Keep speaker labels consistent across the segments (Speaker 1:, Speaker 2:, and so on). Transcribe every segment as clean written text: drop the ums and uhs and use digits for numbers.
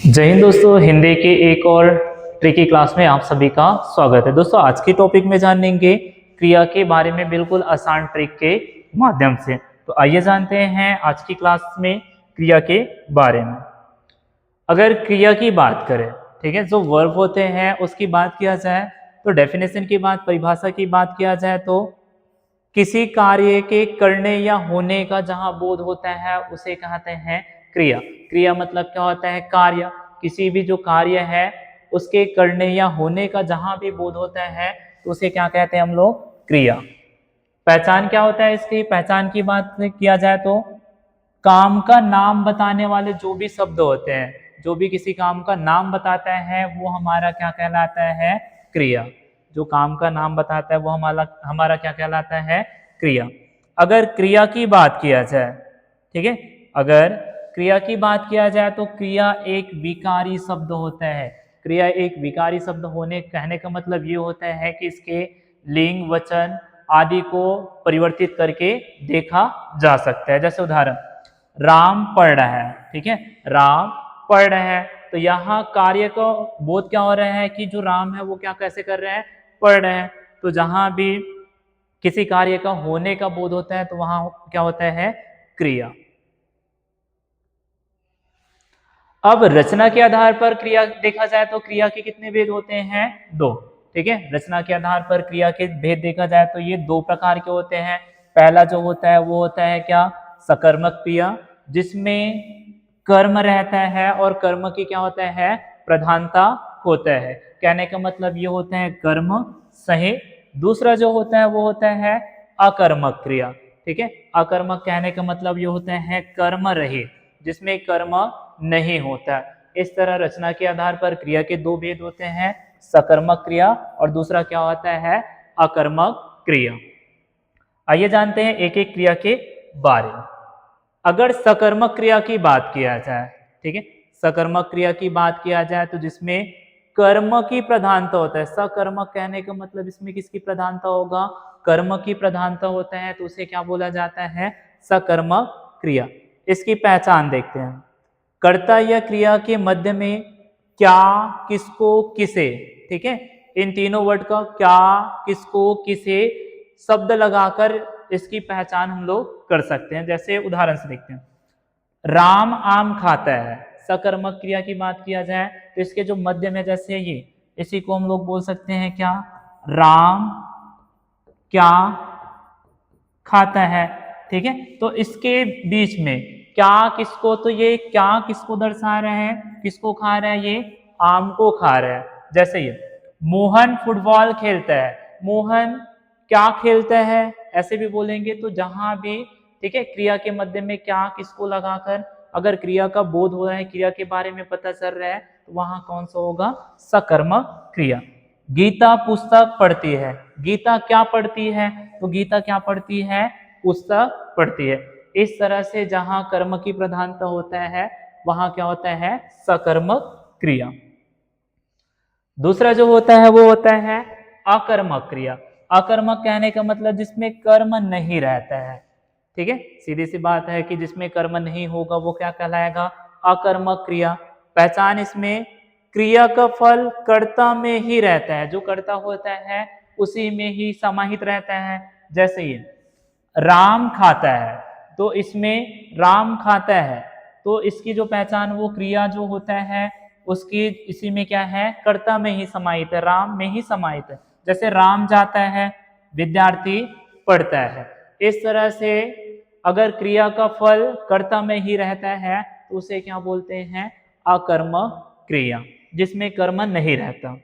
Speaker 1: जय हिंद दोस्तों, हिंदी के एक और ट्रिकी क्लास में आप सभी का स्वागत है। दोस्तों आज के टॉपिक में जानेंगे क्रिया के बारे में बिल्कुल आसान ट्रिक के माध्यम से। तो आइए जानते हैं आज की क्लास में क्रिया के बारे में। अगर क्रिया की बात करें, ठीक है, जो वर्ब होते हैं उसकी बात किया जाए तो डेफिनेशन की बात, परिभाषा की बात किया जाए तो किसी कार्य के करने या होने का जहां बोध होता है उसे कहते हैं क्रिया। क्रिया मतलब क्या होता है? कार्य। किसी भी जो कार्य है उसके करने या होने का जहां भी बोध होता है तो उसे क्या कहते हैं हम लोग? क्रिया। पहचान क्या होता है इसकी? पहचान की बात किया जाए तो काम का नाम बताने वाले जो भी शब्द होते हैं, जो भी किसी काम का नाम बताता है वो हमारा क्या कहलाता है? क्रिया। जो काम का नाम बताता है वो हमारा क्या कहलाता है? क्रिया। अगर क्रिया की बात किया जाए, ठीक है, अगर क्रिया की बात किया जाए तो क्रिया एक विकारी शब्द होता है। क्रिया एक विकारी शब्द होने कहने का मतलब ये होता है कि इसके लिंग, वचन आदि को परिवर्तित करके देखा जा सकता है। जैसे उदाहरण, राम पढ़ रहा है, ठीक है, राम पढ़ रहे हैं, तो यहाँ कार्य का बोध क्या हो रहा है कि जो राम है वो क्या कैसे कर रहे हैं? पढ़ रहे हैं। तो जहां भी किसी कार्य का होने का बोध होता है तो वहां क्या होता है? क्रिया। अब रचना के आधार पर क्रिया देखा जाए तो क्रिया के कितने भेद होते हैं? दो। ठीक है, रचना के आधार पर क्रिया के भेद देखा जाए तो ये दो प्रकार के होते हैं। पहला जो होता है वो होता है क्या? सकर्मक क्रिया, जिसमें कर्म रहता है और कर्म की क्या होता है? प्रधानता होता है। कहने का मतलब ये होता है कर्म सही। दूसरा जो होता है वो होता है अकर्मक क्रिया। ठीक है, अकर्मक कहने का मतलब ये होता है कर्म रहित, जिसमें कर्म नहीं होता। इस तरह रचना के आधार पर क्रिया के दो भेद होते हैं, सकर्मक क्रिया और दूसरा क्या होता है? अकर्मक क्रिया। आइए जानते हैं एक एक क्रिया के बारे में। अगर सकर्मक क्रिया की बात किया जाए, ठीक है, सकर्मक क्रिया की बात किया जाए तो जिसमें कर्म की प्रधानता होता है। सकर्मक कहने का मतलब इसमें किसकी प्रधानता होगा? कर्म की प्रधानता होता है, तो उसे क्या बोला जाता है? सकर्मक क्रिया। इसकी पहचान देखते हैं। कर्ता या क्रिया के मध्य में क्या, किसको, किसे, ठीक है, इन तीनों वर्ड का क्या, किसको, किसे शब्द लगाकर इसकी पहचान हम लोग कर सकते हैं। जैसे उदाहरण से देखते हैं, राम आम खाता है। सकर्मक क्रिया की बात किया जाए तो इसके जो मध्य में जैसे ये, इसी को हम लोग बोल सकते हैं क्या? राम क्या खाता है। ठीक है, तो इसके बीच में क्या किसको, तो ये क्या किसको दर्शा रहे हैं? किसको खा रहा है? ये आम को खा रहा है। जैसे ये मोहन फुटबॉल खेलता है। मोहन क्या खेलता है ऐसे भी बोलेंगे। तो जहां भी, ठीक है, क्रिया के मध्य में क्या किसको लगाकर अगर क्रिया का बोध हो रहा है, क्रिया के बारे में पता चल रहा है, तो वहां कौन सा होगा? सकर्मक क्रिया। गीता पुस्तक पढ़ती है। गीता क्या पढ़ती है? तो गीता क्या पढ़ती है? पुस्तक पढ़ती है। इस तरह से जहां कर्म की प्रधानता होता है वहां क्या होता है? सकर्मक क्रिया। दूसरा जो होता है वो होता है अकर्मक क्रिया। अकर्मक कहने का मतलब जिसमें कर्म नहीं रहता है। ठीक है, सीधी सी बात है कि जिसमें कर्म नहीं होगा वो क्या कहलाएगा? अकर्मक क्रिया। पहचान इसमें क्रिया का फल कर्ता में ही रहता है, जो कर्ता होता है उसी में ही समाहित रहता है। जैसे ये राम खाता है, तो इसमें राम खाता है, तो इसकी जो पहचान, वो क्रिया जो होता है उसकी इसी में क्या है? कर्ता में ही समाहित है, राम में ही समाहित है। जैसे राम जाता है, विद्यार्थी पढ़ता है। इस तरह से अगर क्रिया का फल कर्ता में ही रहता है तो उसे क्या बोलते हैं? अकर्मक क्रिया, जिसमें कर्म नहीं रहता।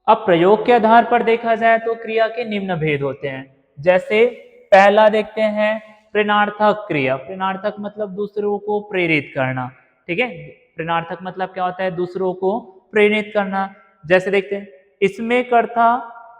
Speaker 1: अब प्रयोग के आधार पर देखा जाए तो क्रिया के निम्न भेद होते हैं। जैसे पहला देखते हैं प्रेरणार्थक क्रिया। प्रेरणार्थक मतलब दूसरों को प्रेरित करना। ठीक है, प्रेरणार्थक मतलब क्या होता है? दूसरों को प्रेरित करना। जैसे देखते हैं, इसमें कर्ता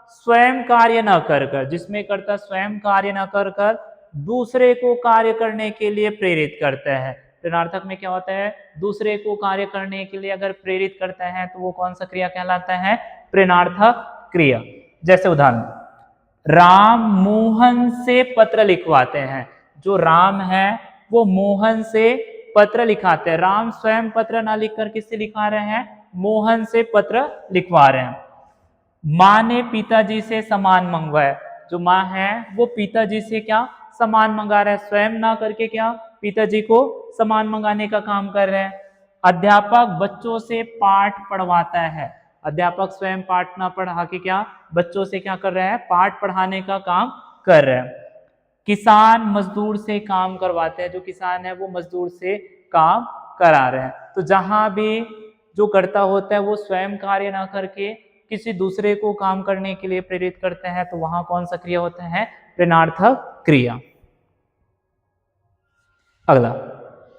Speaker 1: स्वयं कार्य न कर कर, जिसमें कर्ता स्वयं कार्य न कर कर दूसरे को कार्य करने के लिए प्रेरित करता है। प्रेरणार्थक में क्या होता है? दूसरे को कार्य करने के लिए अगर प्रेरित करता है तो वो कौन सा क्रिया कहलाता है? प्रेरणार्थक क्रिया। जैसे उदाहरण, राम मोहन से पत्र लिखवाते हैं। जो राम है वो मोहन से पत्र लिखाते हैं। राम स्वयं पत्र ना लिखकर किससे लिखा रहे हैं? मोहन से पत्र लिखवा रहे हैं। माँ ने पिताजी से सामान मंगवाया। जो माँ है वो पिताजी से क्या? सामान मंगा रहे हैं, स्वयं ना करके क्या? पिताजी को सामान मंगाने का काम कर रहे हैं। अध्यापक बच्चों से पाठ पढ़वाता है। अध्यापक स्वयं पाठ ना पढ़ा के क्या? बच्चों से क्या कर रहे हैं? पाठ पढ़ाने का काम कर रहे हैं। किसान मजदूर से काम करवाते हैं। जो किसान है वो मजदूर से काम करा रहे हैं। तो जहां भी जो करता होता है वो स्वयं कार्य ना करके किसी दूसरे को काम करने के लिए प्रेरित करते हैं, तो वहां कौन सा क्रिया होता है? प्रेरणार्थक क्रिया। अगला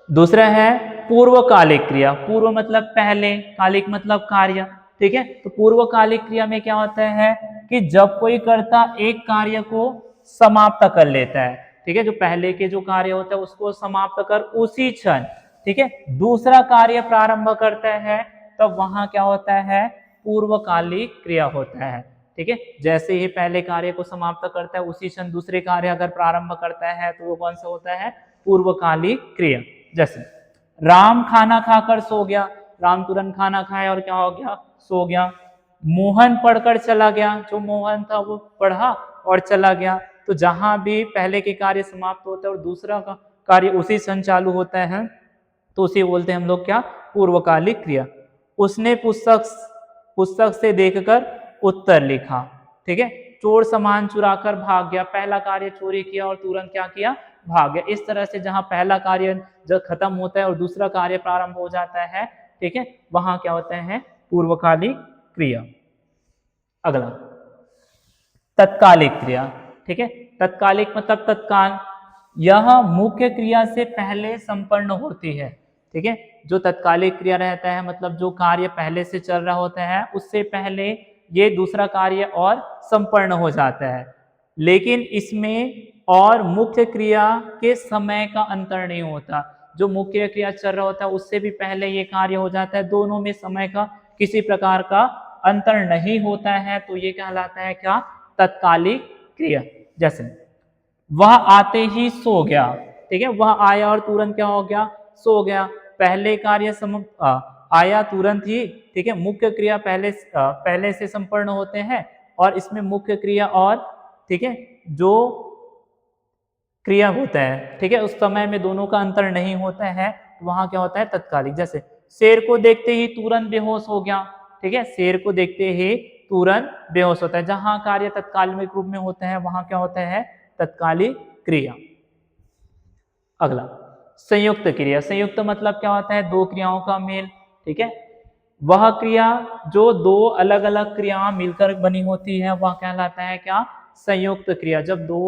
Speaker 1: दूसरा है पूर्वकालिक क्रिया। पूर्व मतलब पहले, कालिक मतलब कार्य। ठीक है, तो पूर्वकालिक क्रिया में क्या होता है कि जब कोई कर्ता एक कार्य को समाप्त कर लेता है, ठीक है, जो पहले के जो कार्य होता है उसको समाप्त कर उसी क्षण, ठीक है, दूसरा कार्य प्रारंभ करता है, तब वहां क्या होता है? पूर्वकालिक क्रिया होता है। ठीक है, जैसे ही पहले कार्य को समाप्त करता है उसी क्षण दूसरे कार्य अगर प्रारंभ करता है तो वो कौन सा होता है? पूर्वकालिक क्रिया। जैसे राम खाना खाकर सो गया। राम तुरंत खाना खाया और क्या हो गया? सो गया। मोहन पढ़कर चला गया। जो मोहन था वो पढ़ा और चला गया। तो जहां भी पहले के कार्य समाप्त होता है और दूसरा का कार्य उसी क्षण चालू होता है तो उसे बोलते हैं हम लोग क्या? पूर्वकालिक क्रिया। उसने पुस्तक से देखकर उत्तर लिखा। ठीक है, चोर सामान चुराकर भाग गया। पहला कार्य चोरी किया और तुरंत क्या किया? भाग गया। इस तरह से जहां पहला कार्य जब खत्म होता है और दूसरा कार्य प्रारंभ हो जाता है, ठीक है, वहां क्या होता है? पूर्वकालिक क्रिया। अगला तत्कालिक क्रिया। ठीक है, तत्कालिक मतलब तत्काल। यह मुख्य क्रिया से पहले संपन्न होती है। ठीक है, जो तत्कालिक क्रिया रहता है मतलब जो कार्य पहले से चल रहा होता है उससे पहले ये दूसरा कार्य और संपन्न हो जाता है, लेकिन इसमें और मुख्य क्रिया के समय का अंतर नहीं होता। जो मुख्य क्रिया चल रहा होता है उससे भी पहले ये कार्य हो जाता है, दोनों में समय का किसी प्रकार का अंतर नहीं होता है, तो ये कहलाता है क्या? तत्कालिक क्रिया। जैसे वह आते ही सो गया। ठीक है, वह आया और तुरंत क्या हो गया? सो गया। पहले कार्य आया तुरंत ही, ठीक है, मुख्य क्रिया पहले से संपन्न होते हैं और इसमें मुख्य क्रिया और, ठीक है, जो क्रिया होता है, ठीक है, उस समय में दोनों का अंतर नहीं होता है, तो वहां क्या होता है? तत्कालिक। जैसे शेर को देखते ही तुरंत बेहोश हो गया। ठीक है, शेर को देखते ही तुरंत बेहोश होता है। जहां कार्य तत्कालिक रूप में होता है वहां क्या होता है? तत्कालिक क्रिया। अगला संयुक्त क्रिया। संयुक्त मतलब क्या होता है? दो क्रियाओं का मेल। ठीक है, वह क्रिया जो दो अलग अलग क्रियाएं मिलकर बनी होती है वह कहलाता है क्या? संयुक्त क्रिया। जब दो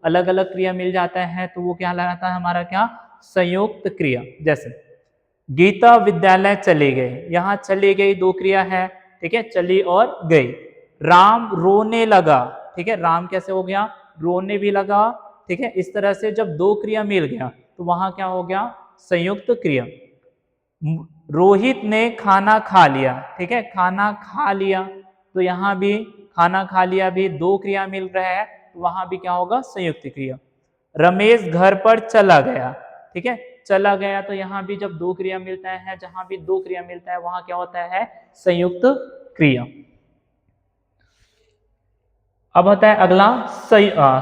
Speaker 1: अलग अलग क्रिया मिल जाता है तो वो क्या कहलाता है? हमारा क्या? संयुक्त क्रिया। जैसे गीता विद्यालय चली गई। यहाँ चली गई दो क्रिया है, ठीक है, चली और गई। राम रोने लगा। ठीक है, राम कैसे हो गया? रोने भी लगा। ठीक है, इस तरह से जब दो क्रिया मिल गया तो वहां क्या हो गया? संयुक्त क्रिया। रोहित ने खाना खा लिया। ठीक है, खाना खा लिया, तो यहाँ भी खाना खा लिया भी दो क्रिया मिल रहा है, तो वहां भी क्या होगा? संयुक्त क्रिया। रमेश घर पर चला गया। ठीक है, चला गया, तो यहाँ भी जब दो क्रिया मिलता है, जहां भी दो क्रिया मिलता है वहां क्या होता है? संयुक्त क्रिया। अब होता है अगला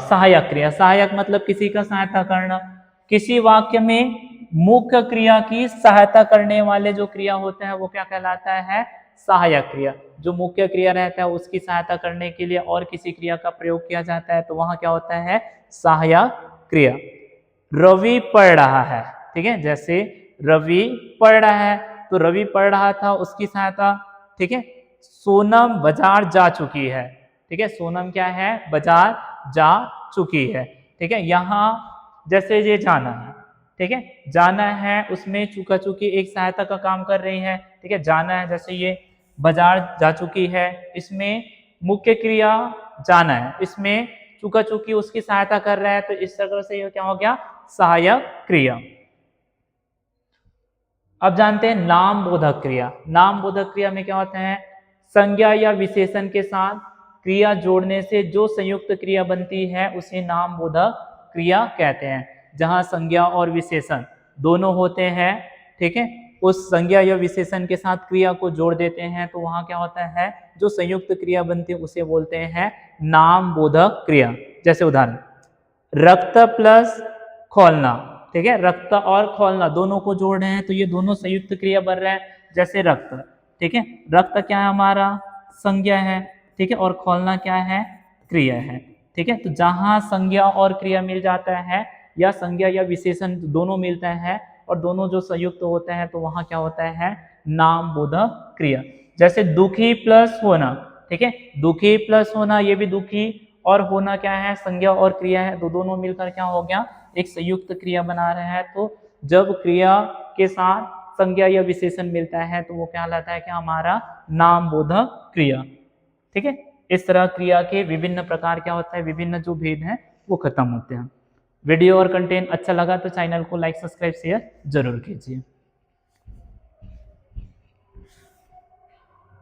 Speaker 1: सहायक क्रिया। सहायक मतलब किसी का सहायता करना। किसी वाक्य में मुख्य क्रिया की सहायता करने वाले जो क्रिया होते हैं वो क्या कहलाता है? सहायक क्रिया। जो मुख्य क्रिया रहता है उसकी सहायता करने के लिए और किसी क्रिया का प्रयोग किया जाता है तो वहां क्या होता है? सहायक क्रिया। रवि पढ़ रहा है। ठीक है, जैसे रवि पढ़ रहा है, तो रवि पढ़ रहा था उसकी सहायता, ठीक है। सोनम बाजार जा चुकी है। ठीक है, सोनम क्या है? बाजार जा चुकी है। ठीक है, यहाँ जैसे ये जाना है, ठीक है, जाना है उसमें चुका चुकी एक सहायता का काम कर रही है। ठीक है, जाना है, जैसे ये बाजार जा चुकी है, इसमें मुख्य क्रिया जाना है, इसमें चुका चुकी उसकी सहायता कर रहा है, तो इस तरह से ये क्या हो गया? सहायक क्रिया। अब जानते हैं नाम बोधक क्रिया। नाम बोधक क्रिया में क्या होता है? संज्ञा या विशेषण के साथ क्रिया जोड़ने से जो संयुक्त क्रिया बनती है उसे नाम बोधक क्रिया कहते हैं। जहां संज्ञा और विशेषण दोनों होते हैं, ठीक है, उस संज्ञा या विशेषण के साथ क्रिया को जोड़ देते हैं तो वहां क्या होता है, जो संयुक्त क्रिया बनती है उसे बोलते हैं नाम बोधक क्रिया। जैसे उदाहरण, रक्त प्लस खोलना, ठीक है, रक्त और खोलना दोनों को जोड़ रहे हैं तो ये दोनों संयुक्त क्रिया बन रहे हैं। जैसे रक्त, ठीक है, रक्त क्या है हमारा, संज्ञा है, ठीक है, और खोलना क्या है, क्रिया है, ठीक है। तो जहां संज्ञा और क्रिया मिल जाता है या संज्ञा या विशेषण दोनों मिलता है और दोनों जो संयुक्त होते हैं तो वहां क्या होता है, नाम बोधक क्रिया। जैसे दुखी प्लस होना, ठीक है, दुखी प्लस होना, ये भी दुखी और होना क्या है, संज्ञा और क्रिया है, तो दोनों मिलकर क्या हो गया, एक संयुक्त क्रिया बना रहे हैं। तो जब क्रिया के साथ संज्ञा या विशेषण मिलता है तो वो क्या कहलाता है कि हमारा नाम बोधक क्रिया, ठीक है। इस तरह क्रिया के विभिन्न प्रकार क्या होता है, विभिन्न जो भेद हैं वो खत्म होते हैं। वीडियो और कंटेंट अच्छा लगा तो चैनल को लाइक सब्सक्राइब शेयर जरूर कीजिए।